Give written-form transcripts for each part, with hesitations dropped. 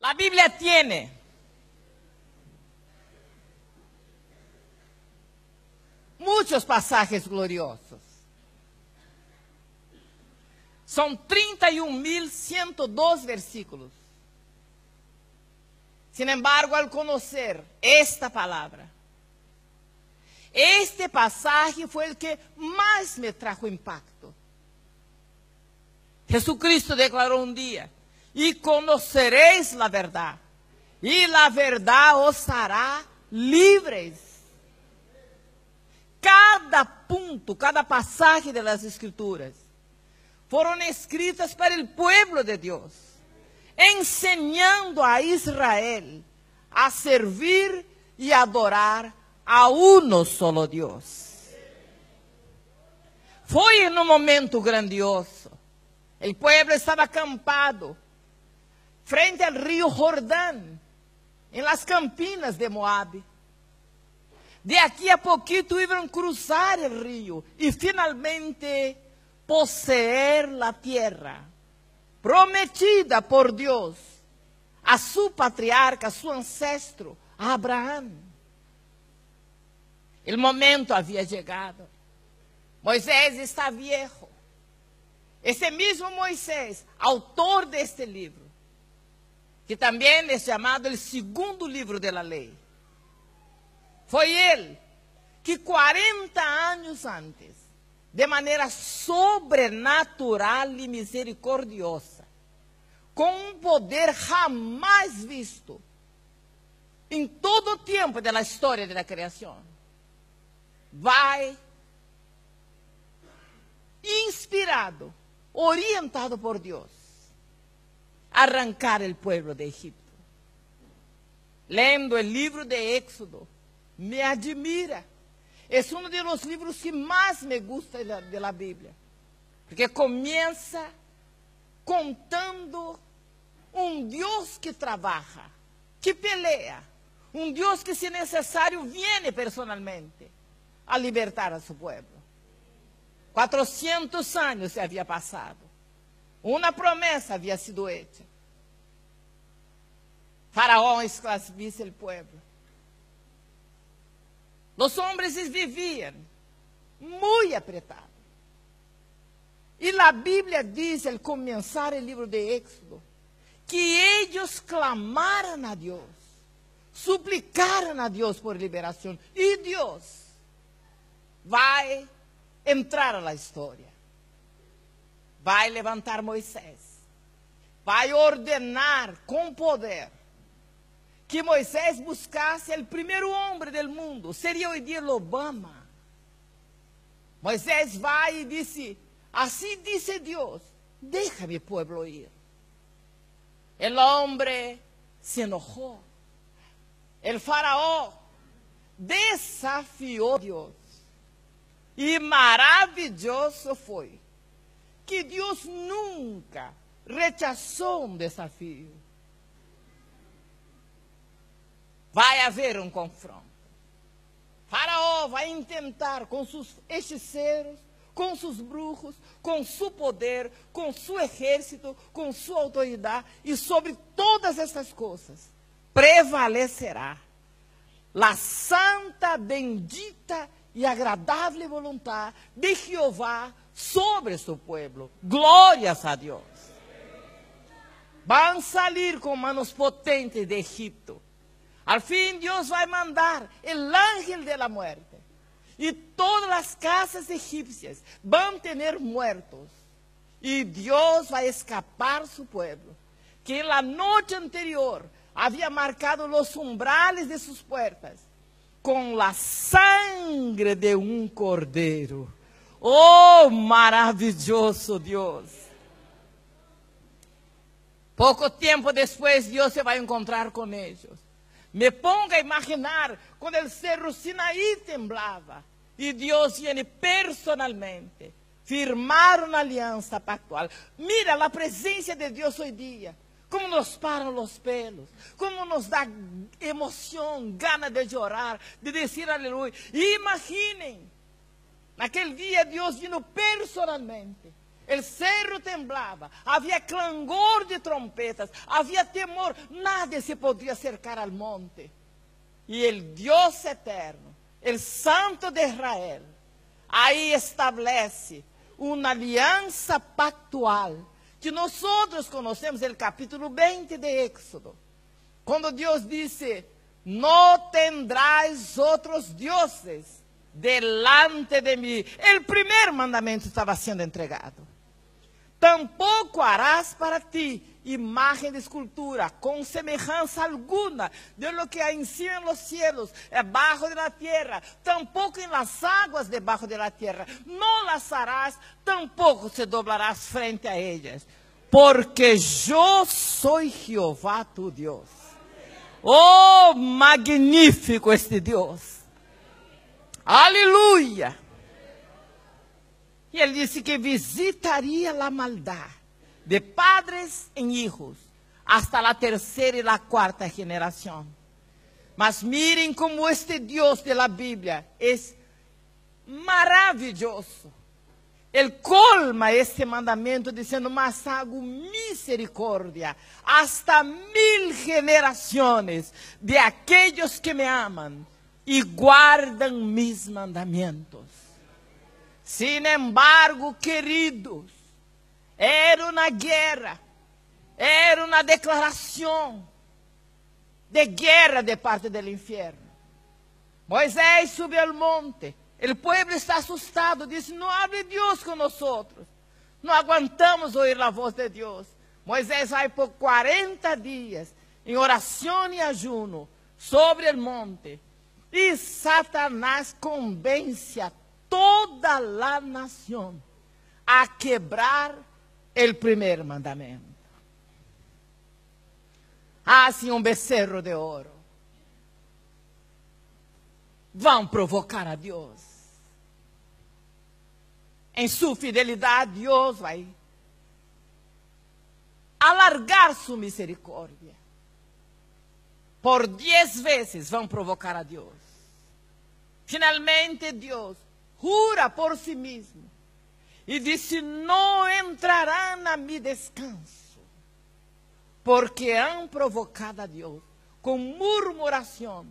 La Biblia tiene muchos pasajes gloriosos. Son 31.102 versículos. Sin embargo, al conocer esta palabra, este pasaje fue el que más me trajo impacto. Jesucristo declaró un día: y conoceréis la verdad, y la verdad os hará libres. Cada punto, cada pasaje de las Escrituras foram escritas para o pueblo de Deus, ensinando a Israel a servir e adorar a uno solo Deus. Foi em um momento grandioso. O pueblo estava acampado frente ao rio Jordão, em las campinas de Moab. De aqui a pouquito iam cruzar o rio e finalmente poseer la tierra prometida por Deus a su patriarca, a su ancestro, a Abraão. O momento havia chegado. Moisés está viejo. Esse mesmo Moisés, autor deste livro, que também é chamado o segundo livro da lei, foi ele que 40 anos antes, de maneira sobrenatural e misericordiosa, com um poder jamais visto em todo o tempo da história da criação, vai, inspirado, orientado por Deus, arrancar o povo de Egipto. Lendo o livro de Éxodo, me admira. É um dos livros que mais me gusta da Bíblia, porque começa contando um Deus que trabalha, que pelea, um Deus que, se necessário, vem personalmente a libertar a seu povo. 400 anos se havia passado, uma promessa havia sido hecha. Faraó escraviza o povo. Os homens viviam muito apretados. E a Bíblia diz, ao começar o livro de Éxodo, que eles clamaram a Deus, suplicaram a Deus por liberação. E Deus vai entrar na história. Vai levantar Moisés. Vai ordenar com poder que Moisés buscasse o primeiro homem do mundo. Seria hoje dia Obama. Moisés vai e disse: assim disse Deus, deixa mi pueblo ir. El hombre se enojou. El faraó desafiou a Deus. E maravilhoso foi que Deus nunca rechazou um desafio. Vai haver um confronto. Faraó vai tentar com seus hechiceiros, com seus brujos, com seu poder, com seu exército, com sua autoridade, e sobre todas essas coisas prevalecerá a santa, bendita e agradável vontade de Jeová sobre seu povo. Glórias a Deus. Vão sair com manos potentes de Egipto. Al fin Deus vai mandar o ángel de la muerte. E todas as casas egípcias vão ter muertos. E Deus vai escapar seu povo, que na noite anterior havia marcado os umbrales de suas puertas com a sangre de um cordeiro. Oh, maravilhoso Deus! Pouco tempo depois, Deus se vai encontrar com eles. Me ponga a imaginar quando o cerro Sinaí temblava e Deus viene personalmente firmar uma aliança pactual. Mira a presença de Deus hoje dia, como nos param os pelos, como nos dá emoção, gana de chorar, de dizer aleluia. E imaginem, naquele dia Deus vindo personalmente o cerro temblava, havia clangor de trompetas, havia temor, nada se podia acercar ao monte. E o Deus eterno, o Santo de Israel, aí estabelece uma aliança pactual, que nós conhecemos o capítulo 20 de Éxodo, quando Deus disse: não tendrás outros deuses delante de mim. O primeiro mandamento estava sendo entregado. Tampouco harás para ti imagen de escultura, com semejanza alguna de lo que hay encima en los cielos, debajo de la tierra, tampoco en las aguas debajo de la tierra. No las harás, tampoco se doblarás frente a ellas, porque yo soy Jehová tu Dios. Oh, magnífico este Dios. Aleluya. E ele disse que visitaria a maldade de padres em hijos, hasta a terceira e a quarta geração. Mas miren como este Deus de la Bíblia é maravilhoso. Ele colma este mandamento dizendo: mas hago misericórdia hasta 1000 gerações de aqueles que me amam e guardam mis mandamentos. Sin embargo, queridos, era uma guerra, era uma declaração de guerra de parte do inferno. Moisés subiu ao monte, o povo está assustado, disse: não hable Deus com nós, não aguantamos ouvir a voz de Deus. Moisés vai por 40 dias em oração e ajuno sobre o monte, e Satanás convence a toda a nação a quebrar o primeiro mandamento. Assim, um becerro de ouro. Vão provocar a Deus. Em sua fidelidade, Deus vai alargar sua misericórdia. Por 10 vezes vão provocar a Deus. Finalmente, Deus jura por si mesmo e disse: não entrarão a mi descanso, porque han provocado a Deus com murmuração,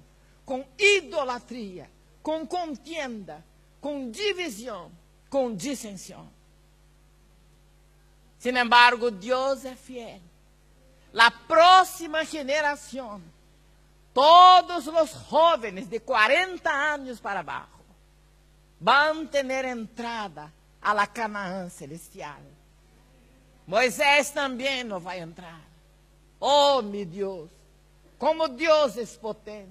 com idolatria, com contienda, com divisão, com dissensão. Sin embargo, Deus é fiel. La próxima geração, todos os jovens de 40 anos para abajo, vão ter entrada a la Canaã celestial. Moisés também não vai entrar. Oh, meu Deus, como Deus é potente.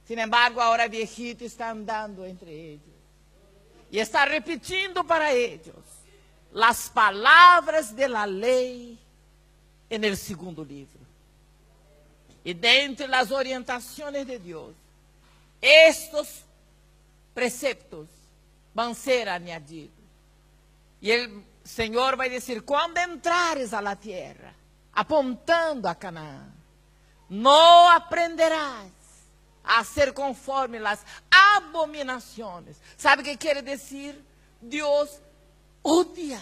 Sin embargo, agora viejito está andando entre eles e está repetindo para eles as palavras de la lei en el segundo livro. E dentro das orientações de Deus, estes preceptos vão ser añadidos. E o Senhor vai dizer: quando entrares a la tierra, apontando a Canaã, não aprenderás a ser conforme as abominações. Sabe o que quer dizer? Deus odia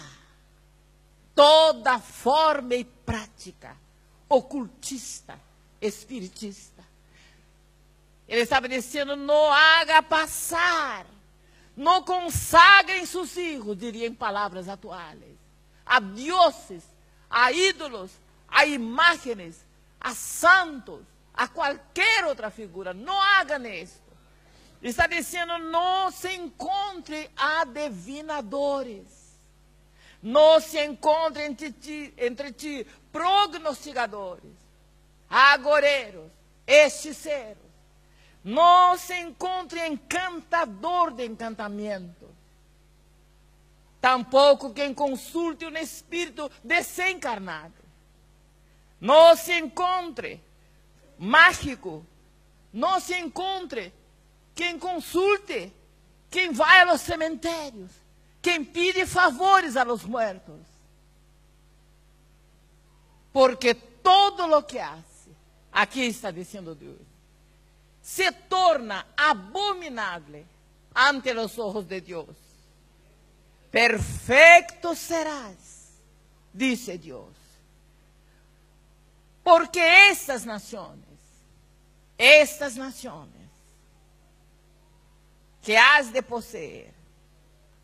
toda forma e prática ocultista, espiritista. Ele estava dizendo: não haga passar, não consagrem seus filhos, diria em palavras atuais, a deuses, a ídolos, a imagens, a santos, a qualquer outra figura. Não haga isto. Está dizendo: não se encontre adivinadores. Não se encontre entre ti prognosticadores, agoreiros, hechiceiros. Não se encontre encantador de encantamento. Tampouco quem consulte um espírito desencarnado. Não se encontre mágico. Não se encontre quem consulte, quem vai aos cemitérios, quem pide favores a los muertos. Porque todo lo que hace, aqui está dizendo Deus, se torna abominável ante os olhos de Deus. perfecto serás, dice Dios. Porque estas naciones que has de poseer,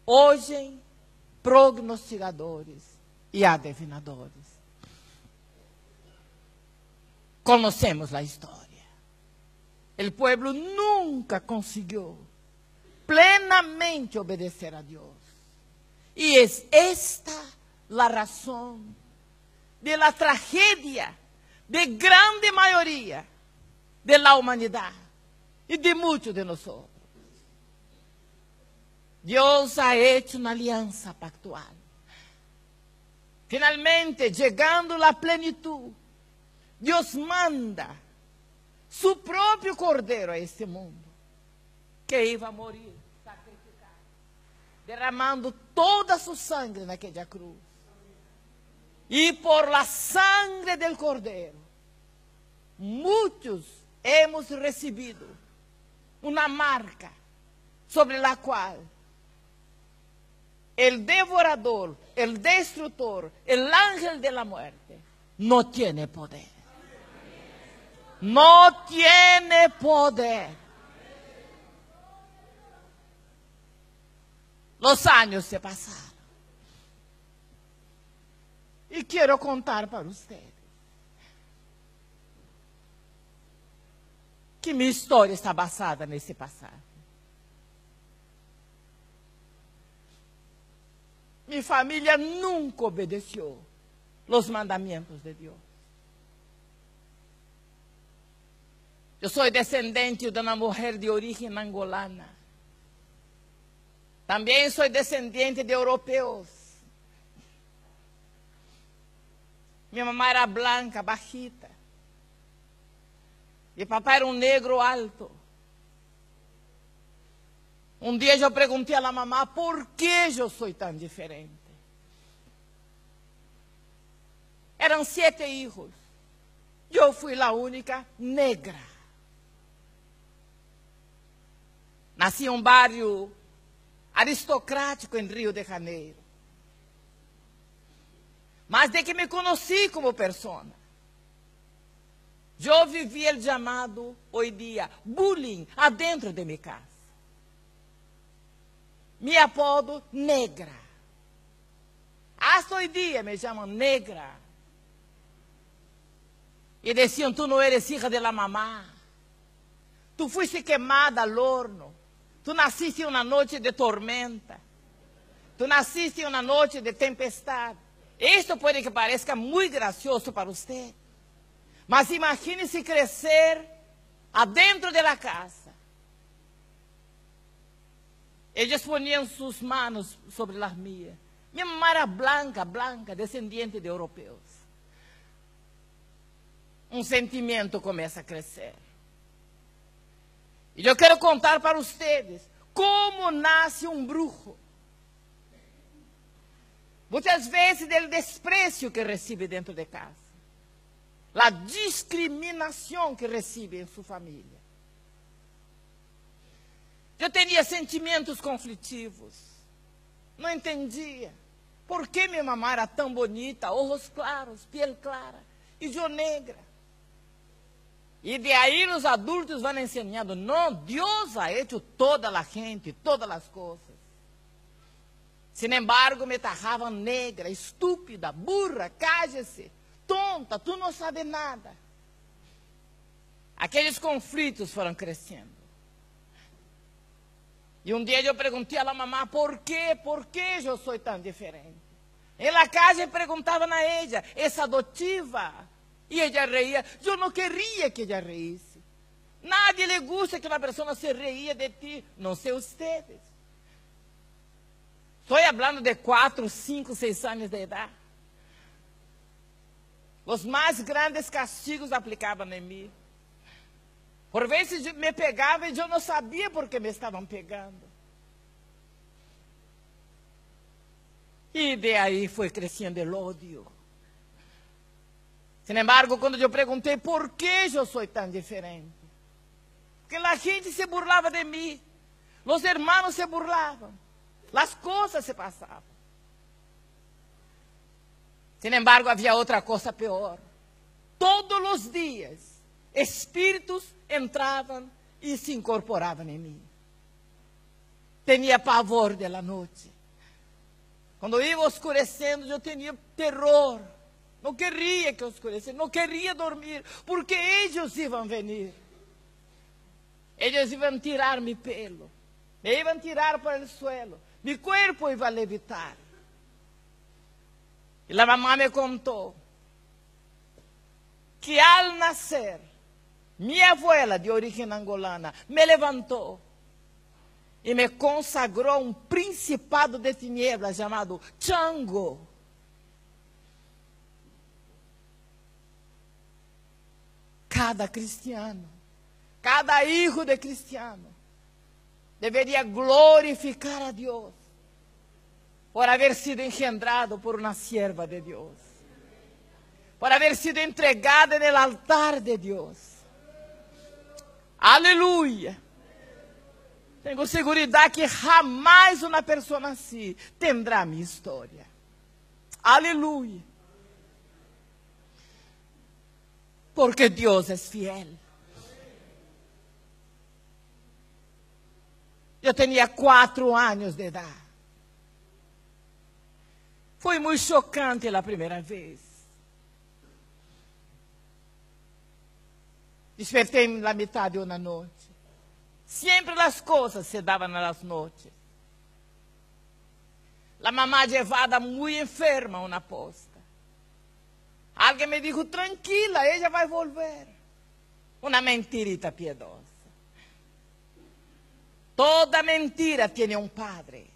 oyen prognosticadores e adivinadores. Conocemos a história. O pueblo nunca conseguiu plenamente obedecer a Deus. E é esta a razão de la tragédia de grande maioria de la humanidade e de muitos de nós. Deus ha hecho uma aliança pactual. Finalmente, chegando à plenitud, Deus manda su próprio cordeiro a este mundo, que iba a morir, sacrificado, derramando toda su sangre naquela cruz. E por la sangre del cordeiro, muitos hemos recebido uma marca sobre a qual el devorador, el destructor, el ángel de la muerte no tiene poder. No tiene poder. Los años se pasaron. E quero contar para vocês que minha história está basada nesse passado. Minha família nunca obedeceu os mandamentos de Deus. Eu sou descendente de uma mulher de origem angolana. Também sou descendente de europeus. Minha mamãe era branca, baixita. E papai era um negro alto. Um dia eu perguntei à mamãe por que eu sou tão diferente. Eram 7 filhos. Eu fui a única negra. Nasci em um bairro aristocrático em Rio de Janeiro. Mas de que me conheci como pessoa, eu vivi o chamado, hoje dia, bullying adentro de minha casa. Me apodo negra. Hasta hoje dia me chamam negra. E diziam, tu não eres hija de la mamá. Tu fuiste queimada al horno. Tu nasciste em uma noite de tormenta. Tu nasciste em uma noite de tempestade. Isto pode que pareça muito gracioso para você. Mas imagine-se crescer adentro de la casa. Eles poniam suas mãos sobre as minhas. Minha mamãe era branca, descendente de europeus. Um sentimento começa a crescer. E eu quero contar para vocês como nasce um bruxo. Muitas vezes do desprezo que recebe dentro de casa. A discriminação que recebe em sua família. Eu tinha sentimentos conflitivos. Não entendia. Por que minha mamãe era tão bonita, olhos claros, pele clara, e eu negra? E de aí os adultos vão ensinando, não, Deus ha hecho toda a gente, todas as coisas. Sin embargo, me tajavam negra, estúpida, burra, cállese, tonta, tu não sabes nada. Aqueles conflitos foram crescendo. E um dia eu perguntei à mamãe, por que eu sou tão diferente? Em la casa perguntava a ela, é adotiva? E ela reía, eu não queria que ela reísse. Nadie lhe gusta que uma pessoa se reía de ti, não sei vocês. Estou falando de 4, 5, 6 anos de idade. Os mais grandes castigos aplicavam em mim. Por vezes me pegavam e eu não sabia por que me estavam pegando. E de aí foi crescendo o ódio. Sin embargo, quando eu perguntei por que eu sou tão diferente, porque a gente se burlava de mim, os irmãos se burlavam. As coisas se passavam. Sin embargo, havia outra coisa pior. Todos os dias, espíritos entravam e se incorporavam em mim. Tinha pavor da noite. Quando ia escurecendo, eu tinha terror. Não queria que escurecesse, não queria dormir, porque eles iam vir. Eles iam tirar meu pelo, me iam tirar para o suelo, meu corpo ia levitar. E a mamãe me contou que ao nascer, minha abuela de origem angolana me levantou e me consagrou a um principado de tinieblas chamado Chango. Cada cristiano, cada hijo de cristiano, deveria glorificar a Deus por haver sido engendrado por uma sierva de Deus, por haver sido entregada no altar de Deus. Aleluia! Tenho segurança que jamais uma pessoa assim terá minha história. Aleluia! Porque Deus é fiel. Eu tinha 4 anos de idade. Foi muito chocante a primeira vez. Despertei na metade de uma noite. Sempre as coisas se davam nas noites. A mamãe levada muito enferma uma posta. Alguém me disse, tranquila, ela vai volver. Uma mentirita piedosa. Toda mentira tem um padre.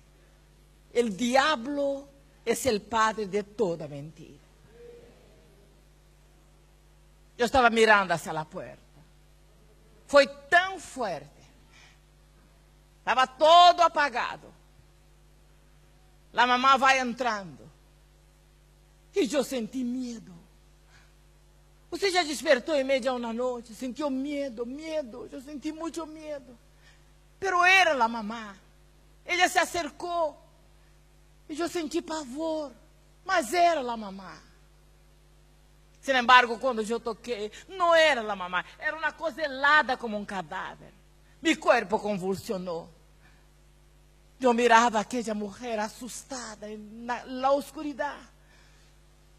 O diabo é o padre de toda mentira. Eu estava mirando hacia a porta. Foi tão forte. Estava todo apagado. A mamãe vai entrando. E eu senti medo. Você já despertou em meio de uma noite? Sentiu medo. Eu senti muito medo. Pero era a mamãe. Ela se acercou. E eu senti pavor. Mas era a mamãe. Sin embargo, quando eu toquei, não era a mamãe. Era uma coisa helada como um cadáver. Meu corpo convulsionou. Eu mirava aquela mulher assustada na oscuridade.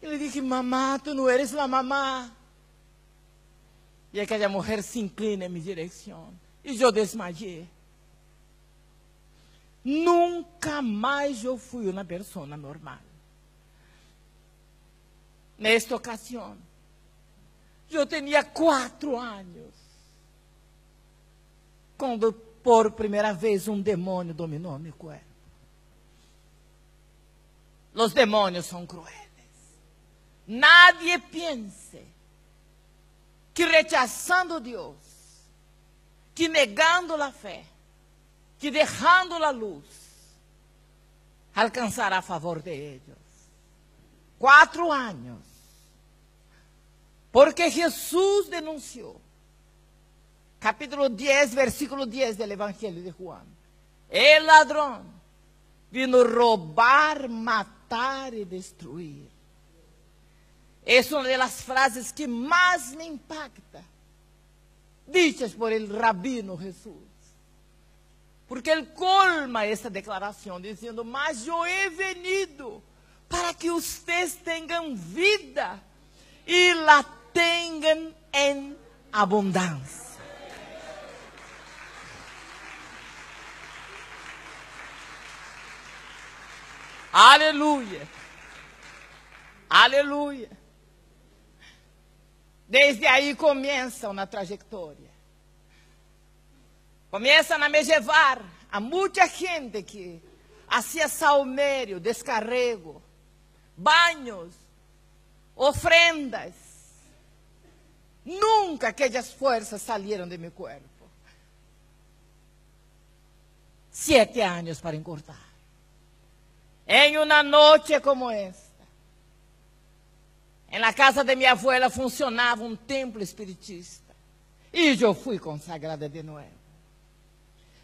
Ele disse, mamãe, tu não eres a mamãe. E aquela mulher se inclina em minha direção. E eu desmaiei. Nunca mais eu fui uma pessoa normal. Nesta ocasião, eu tinha 4 anos. Quando por primeira vez um demônio dominou meu corpo. Os demônios são crueles. Nadie pense que rechazando Deus, que negando a fé, que deixando a luz, alcançará a favor de eles. 4 anos. Porque Jesus denunciou. Capítulo 10, versículo 10 do Evangelho de Juan. El ladrão vino roubar, matar e destruir. Essa é uma das frases que mais me impacta, ditas por el rabino Jesus. Porque ele colma essa declaração, dizendo, mas eu he venido para que vocês tenham vida e la tenham em abundância. Aleluia. Aleluia. Desde aí começa uma trajetória. Começam a me levar a muita gente que hacía saumério, descarrego, banhos, ofrendas. Nunca aquelas forças saíram de meu corpo. 7 anos para encurtar. Em uma noite como esta, na casa de minha abuela funcionava um templo espiritista. E eu fui consagrada de novo.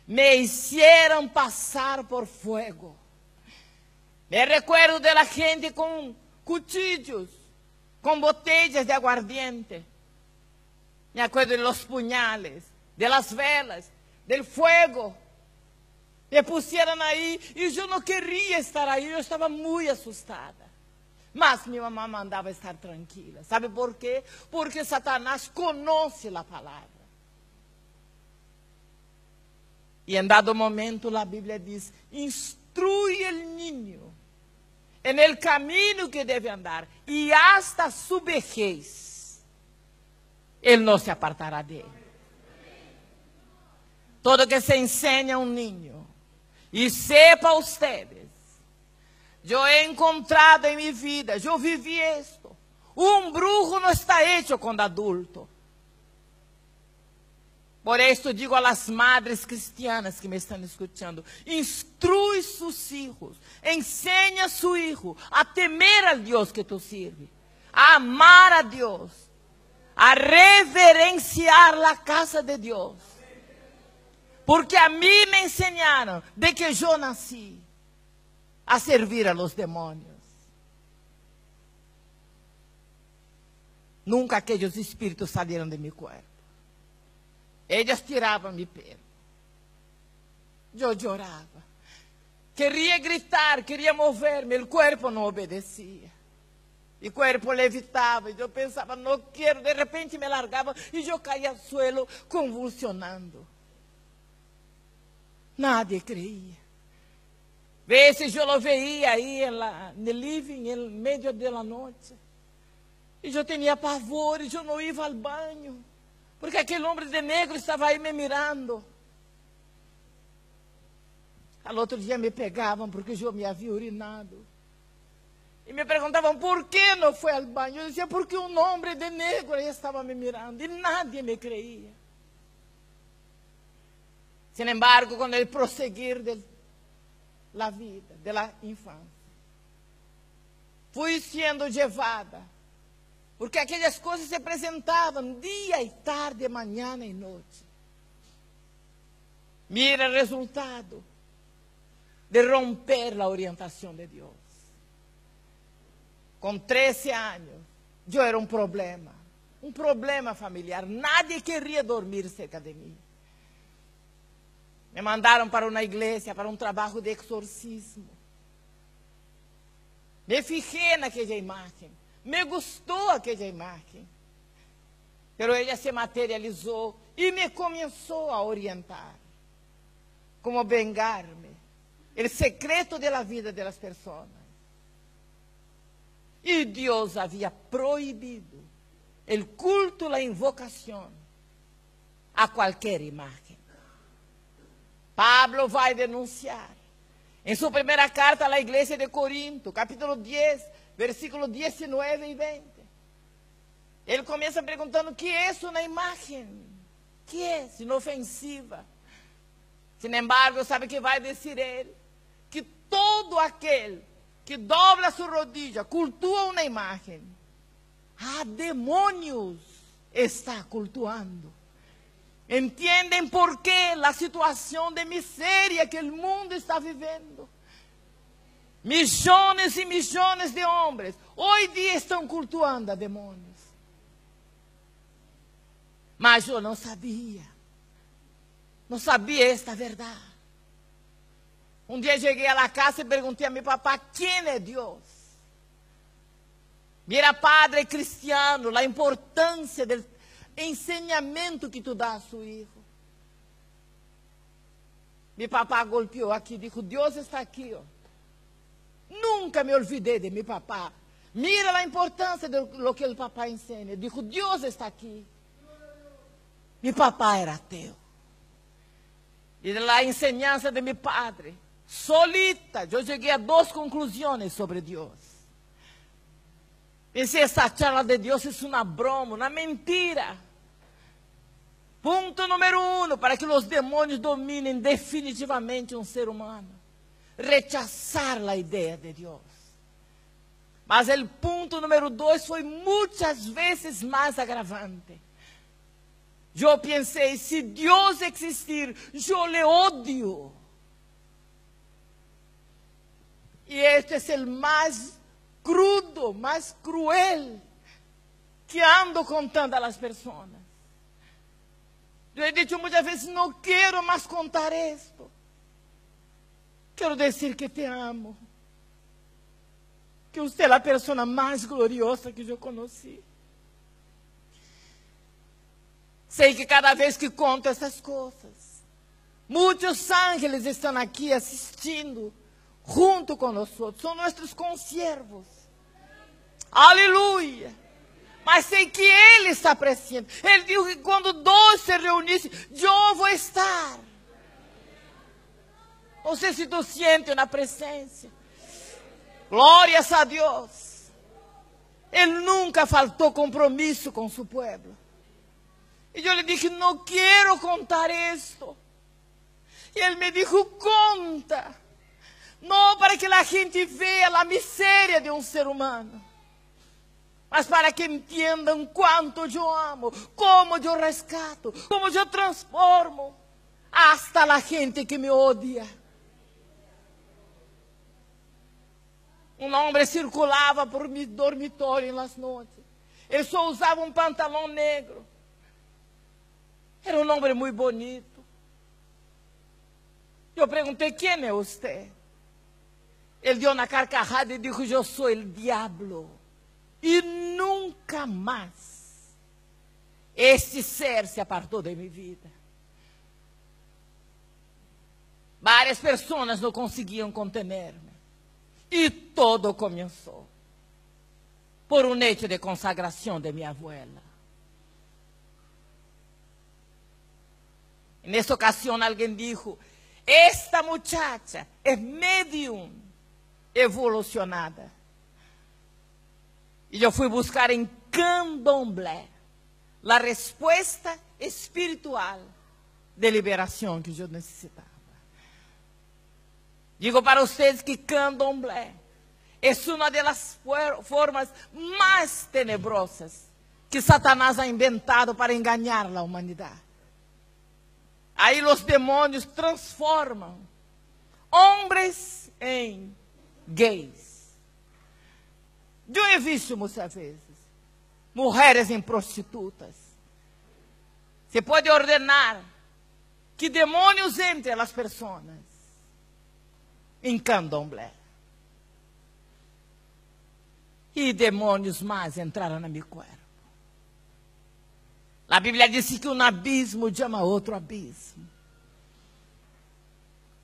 Me hicieron passar por fuego. Me recuerdo de la gente con cuchillos, con botellas de aguardiente. Me acuerdo de los puñales, de las velas, del fuego. Me pusieron ahí e eu não queria estar aí, eu estava muito assustada. Mas minha mamãe mandava estar tranquila. Sabe por quê? Porque Satanás conhece a palavra. E em dado momento a Bíblia diz: instrui o niño en el camino que deve andar, e hasta su vejez ele não se apartará dele. Todo que se enseña a um niño, e sepa ustedes, eu he encontrado em minha vida, eu vivi isto. Brujo não está hecho com adulto. Por isso digo a las madres cristianas que me estão escutando: instrui sus hijos, enseña a su hijo a temer al Dios que tu sirve, a amar a Dios, a reverenciar la casa de Dios. Porque a mim me ensinaram de que eu nasci a servir a los demônios. Nunca aqueles espíritos saíram de meu corpo. Eles tiravam meu pelo. Eu chorava. Queria gritar, queria mover-me. O corpo não obedecia. E o corpo levitava. E eu pensava, não quero. De repente me largava e eu caía ao suelo convulsionando. Nadie creía. Veces eu lo veía aí no living, em meio da noite. E eu tinha pavor, e eu não ia ao banho. Porque aquele homem de negro estava aí me mirando. Al outro dia me pegavam porque eu me havia urinado. E me perguntavam por que não foi ao banho. Eu dizia, porque um homem de negro aí estava me mirando. E nadie me creía. Sin embargo, com o prosseguir da vida, da infância, fui sendo levada, porque aquelas coisas se apresentavam dia e tarde, manhã e noite. Mira o resultado de romper a orientação de Deus. Com 13 anos, eu era um problema familiar. Nadie queria dormir cerca de mim. Me mandaram para uma igreja, para um trabalho de exorcismo. Me fijei naquela imagem. Me gostou aquela imagem. Mas ela se materializou e me começou a orientar. Como vengar-me. O secreto da vida das pessoas. E Deus havia proibido o culto, a invocação a qualquer imagem. Pablo vai denunciar. Em sua primeira carta à igreja de Corinto, capítulo 10, versículo 19 e 20. Ele começa perguntando: que é isso na imagem? Que é inofensiva? Sin embargo, sabe que vai dizer ele? Que todo aquele que dobra sua rodilha, cultua uma imagem, a demônios está cultuando. Entendem por que a situação de miséria que o mundo está vivendo. Milhões e milhões de homens hoje dia estão cultuando a demônios. Mas eu não sabia esta verdade. Um dia cheguei à casa e perguntei a meu papá: quem é Deus? Mira, padre cristiano, a importância do ensinamento que tu dá a seu filho. Meu papá golpeou aqui e disse: Deus está aqui. Ó. Nunca me olvidei de meu papá. Mira a importância do que o papá ensina. Dijo: Deus está aqui. Meu papá era ateu. E da enseñança de meu padre, solita, eu cheguei a 2 conclusões sobre Deus. Pensei, essa charla de Deus é uma broma, uma mentira. Ponto número 1, para que os demônios dominem definitivamente um ser humano. Rechazar a ideia de Deus. Mas o ponto número 2 foi muitas vezes mais agravante. Eu pensei, se Deus existir, eu le odio. Y este es el más crudo, más cruel que ando contando a las personas. Yo he dicho muchas veces, no quiero más contar esto. Quiero decir que te amo. Que usted es la persona más gloriosa que yo conocí. Sei que cada vez que conto essas coisas, muitos ángeles estão aqui assistindo junto com nós. São nossos consiervos. Aleluia! Mas sei que Ele está presente. Ele disse que quando dois se reunissem, eu vou estar. Não sei se tu sientes na presença. Glórias a Deus. Ele nunca faltou compromisso com seu povo. E eu lhe dije, não quero contar isto. E ele me disse, conta. Não para que a gente veja a miséria de um ser humano, mas para que entendam quanto eu amo, como eu rescato, como eu transformo hasta a gente que me odia. Um homem circulava por meu dormitório nas noites. Ele só usava um pantalão negro. Era um homem muito bonito. Eu perguntei, quem é você? Ele deu na carcajada e disse, eu sou o diabo. E nunca mais este ser se apartou de minha vida. Várias pessoas não conseguiam contener-me. E todo começou por um hecho de consagração de minha abuela. Nessa ocasião, alguém disse, esta muchacha é médium evolucionada. E eu fui buscar em candomblé a resposta espiritual de liberação que eu necessitava. Digo para vocês que candomblé é uma das formas mais tenebrosas que Satanás ha inventado para enganar a humanidade. Aí os demônios transformam homens em gays. Eu he visto muitas vezes mulheres em prostitutas. Se pode ordenar que demônios entrem nas pessoas em candomblé. E demônios mais entraram no meu corpo. A Bíblia diz que um abismo chama outro abismo.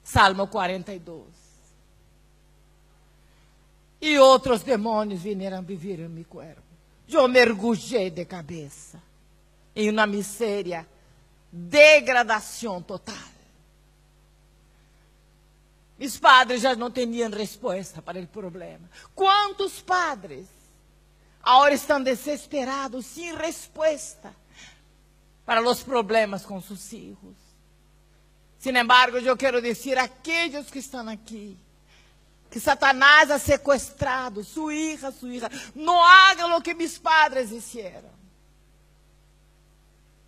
Salmo 42. E outros demônios vieram viver em meu corpo. Eu mergulhei de cabeça em uma miséria, degradação total. Meus padres já não tinham resposta para o problema. Quantos padres agora estão desesperados, sem resposta para os problemas com seus filhos? Sin embargo, eu quero dizer a aqueles que estão aqui, que Satanás ha sequestrado sua hija, não hagam o que meus padres fizeram.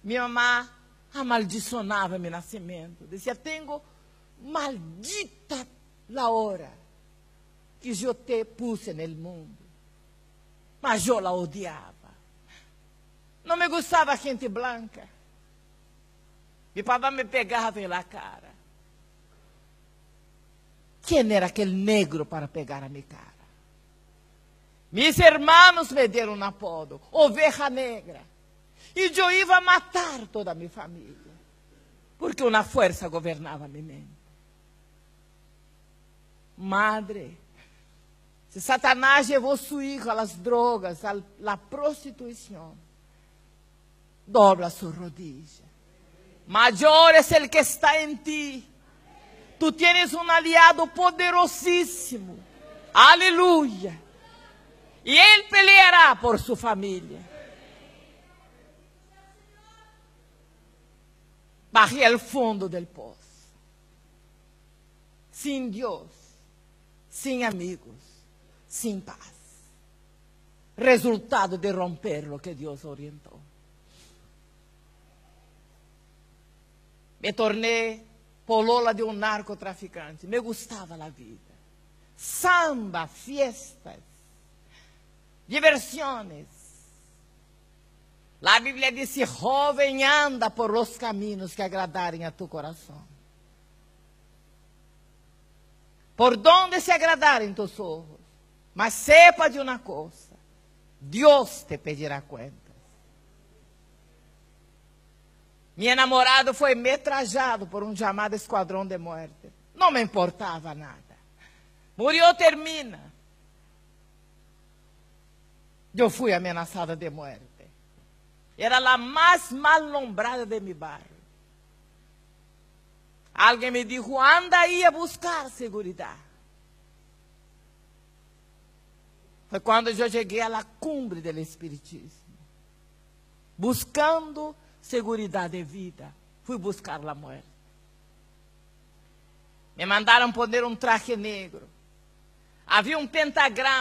Minha mamá amaldiçoava meu nascimento, dizia, tenho maldita la hora que eu te puse no mundo. Mas eu la odiava. Não me gostava gente branca. Meu papai me pegava na cara. Quem era aquele negro para pegar a minha cara? Meus irmãos me deram um apodo, oveja negra. E eu ia matar toda a minha família, porque uma força governava a minha mente. Madre, se Satanás levou seu filho às drogas, à prostituição, dobra sua rodilha. Maior é o que está em ti. Tu tienes um aliado poderosíssimo. Aleluia. E ele peleará por sua família. Bajé al fundo del poço. Sem Deus, sem amigos, sem paz. Resultado de romper o que Deus orientou. Me tornei polola de um narcotraficante. Me gostava a vida. samba, fiestas, diversiones. La Biblia dice, joven, anda por los caminos que agradarem a tu corazón. Por donde se agradarem tus ojos. Mas sepa de uma coisa, Deus te pedirá contas. Meu namorado foi metralhado por um chamado esquadrão de morte. Não me importava nada. Murió, termina. Eu fui ameaçada de morte. Era a mais mal nombrada de meu barrio. Alguém me disse, anda aí a buscar segurança. Foi quando eu cheguei à cumbre do Espiritismo. Buscando segurança de vida. Fui buscar a morte. Me mandaram poner um traje negro. Havia um pentagrama